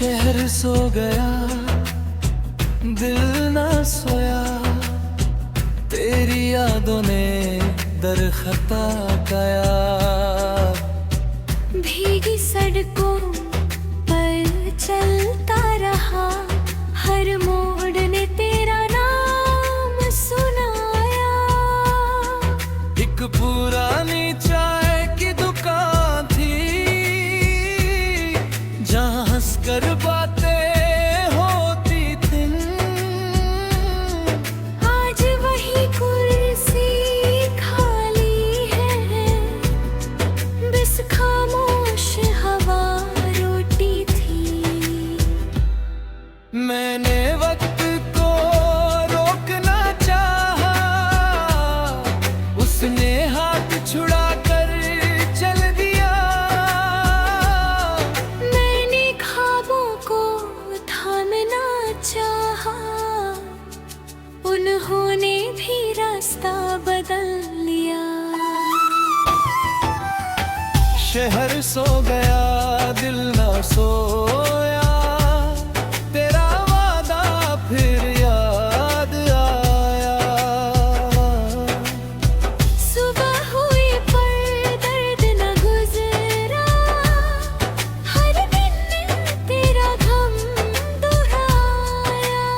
शहर सो गया, दिल ना सोया, तेरी यादों ने दरखता काया। भीगी सड़कों पर चलता रहा, हर मोड़ ने तेरा नाम सुनाया। एक पुरानी चाय की दुकान थी, जहाँ हंसकर बातें होती थी। आज वही कुर्सी खाली है, बस खामोश हवा रोटी थी। मैंने वक्त को रोकना चाहा, उसने हाथ छुड़ा कर चल दिया। मैंने ख्वाबों को थामना चाहा, उन्होंने भी रास्ता बदल लिया। शहर सो गया, दिल ना सोया, तेरा वादा फिर याद आया। सुबह हुई पर दर्द न गुजरा, हर दिन तेरा गम दोहराया।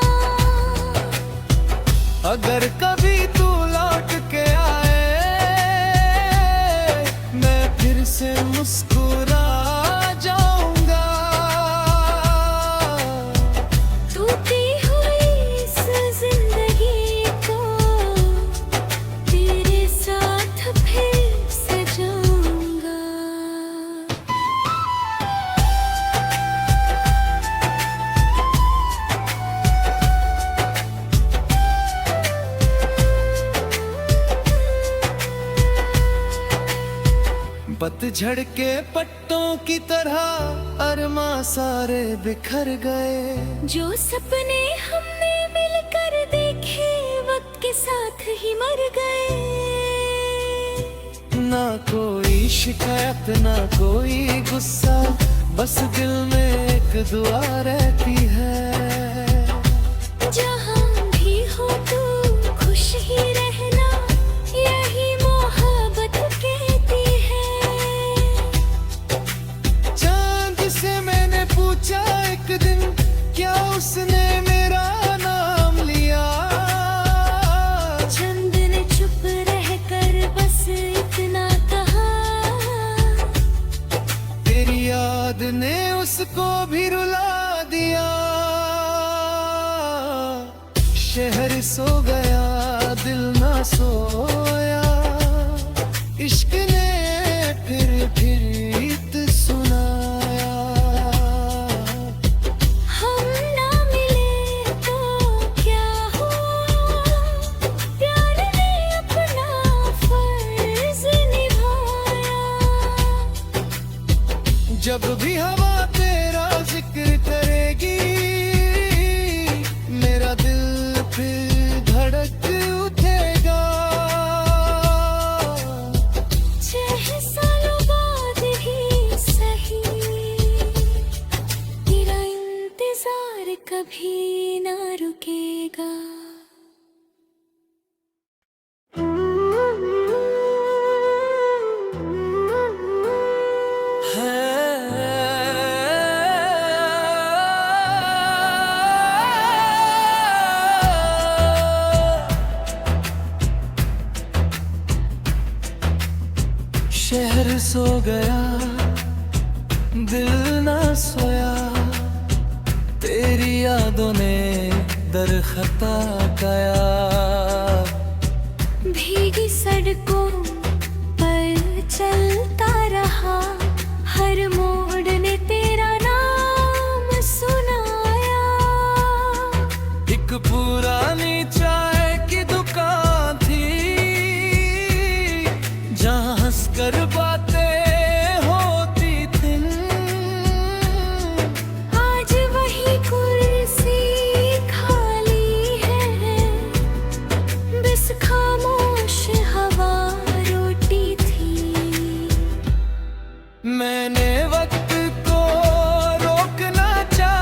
अगर कभी तू लौट के आए, मैं फिर से मुस्कुरा जाऊंगा। टूटी हुई इस जिंदगी को तेरे साथ फिर सजाऊंगा। पतझड़ के पत्तों की तरह अरमां सारे बिखर गए। जो सपने हमने मिलकर देखे, वक्त के साथ ही मर गए। ना कोई शिकायत, ना कोई गुस्सा, बस दिल में एक दुआ रहती है। जहाँ भी हो तू खुश ही रहना, यही मोहब्बत कहती है। चांद से मैंने पूछा एक दिन, क्या उसने मेरा नाम लिया? चंद ने चुप रहकर बस इतना कहा, तेरी याद ने उसको भी रुला दिया। शहर सो गया, दिल ना सोया, इश्क ने फिर गीत सुनाया। हम ना मिले तो क्या हुआ, प्यार ने अपना फर्ज निभाया। जब भी हवा तेरा जिक्र करेगी, मेरा दिल फिर धड़क उठेगा। 6 सालों बाद ही सही, तेरा इंतजार कभी ना रुकेगा। शहर सो गया, दिल ना सोया, तेरी यादों ने दरखता काया। भीगी सड़कों पर चलता रहा, हर मोड़ ने तेरा नाम सुनाया। एक पुरानी चाय की दुकान थी, जहाँ हंसकर बातें होती थी। आज वही कुर्सी खाली है, बस खामोश हवा रोटी थी। मैंने वक्त को रोकना चाहा,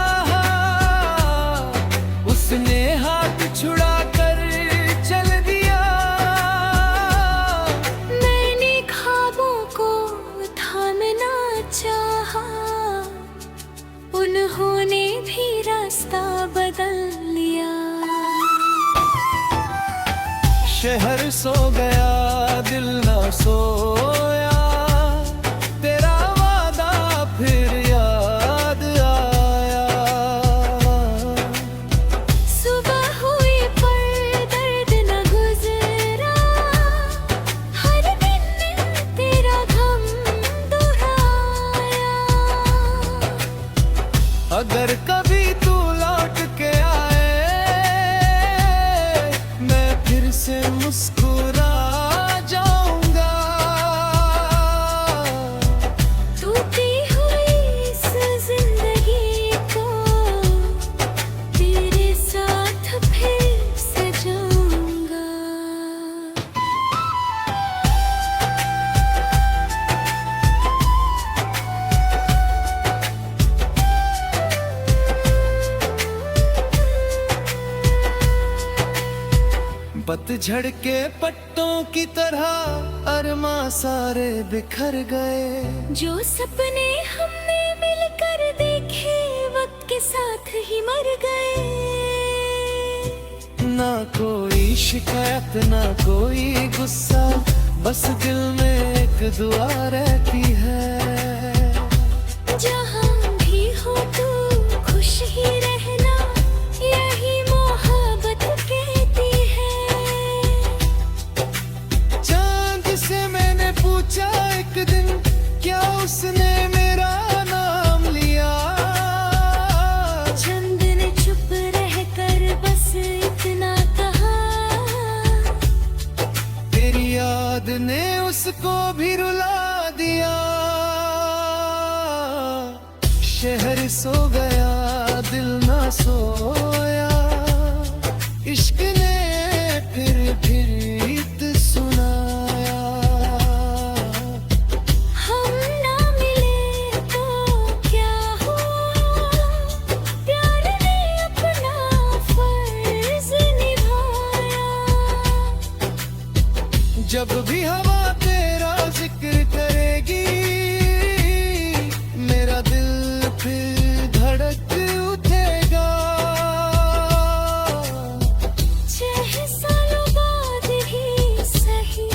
शहर सो गया दिल ना सोया, तेरा वादा फिर याद आया। सुबह हुई पर दर्द न गुजरा, हर दिन तेरा गम दोहराया। अगर कभी तू लौट के आए, मैं फिर से मुस्कुरा जाऊंगा। टूटी हुई इस जिंदगी को तेरे साथ फिर सजाऊंगा। पतझड़ के पत्तों की तरह अरमां सारे बिखर गए। जो सपने हमने मिलकर देखे वक्त के साथ ही मर गए। ना कोई शिकायत ना कोई गुस्सा, बस दिल में एक दुआ रहती है। जहाँ भी हो तू खुश ही रहना, यही मोहब्बत कहती है। चांद से मैंने पूछा एक दिन, क्या उसने मेरा नाम लिया? चंद ने चुप रहकर बस इतना कहा, तेरी याद ने उसको भी रुला दिया। शहर सो गया दिल ना सोया, इश्क ने फिर गीत सुनाया। हम ना मिले तो क्या हुआ, प्यार ने अपना फर्ज निभाया। जब भी हवा तेरा जिक्र करेगी, मेरा दिल फिर धड़क उठेगा। 6 सालों बाद ही सही,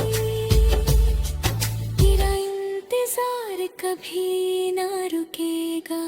तेरा इंतजार कभी ना रुकेगा।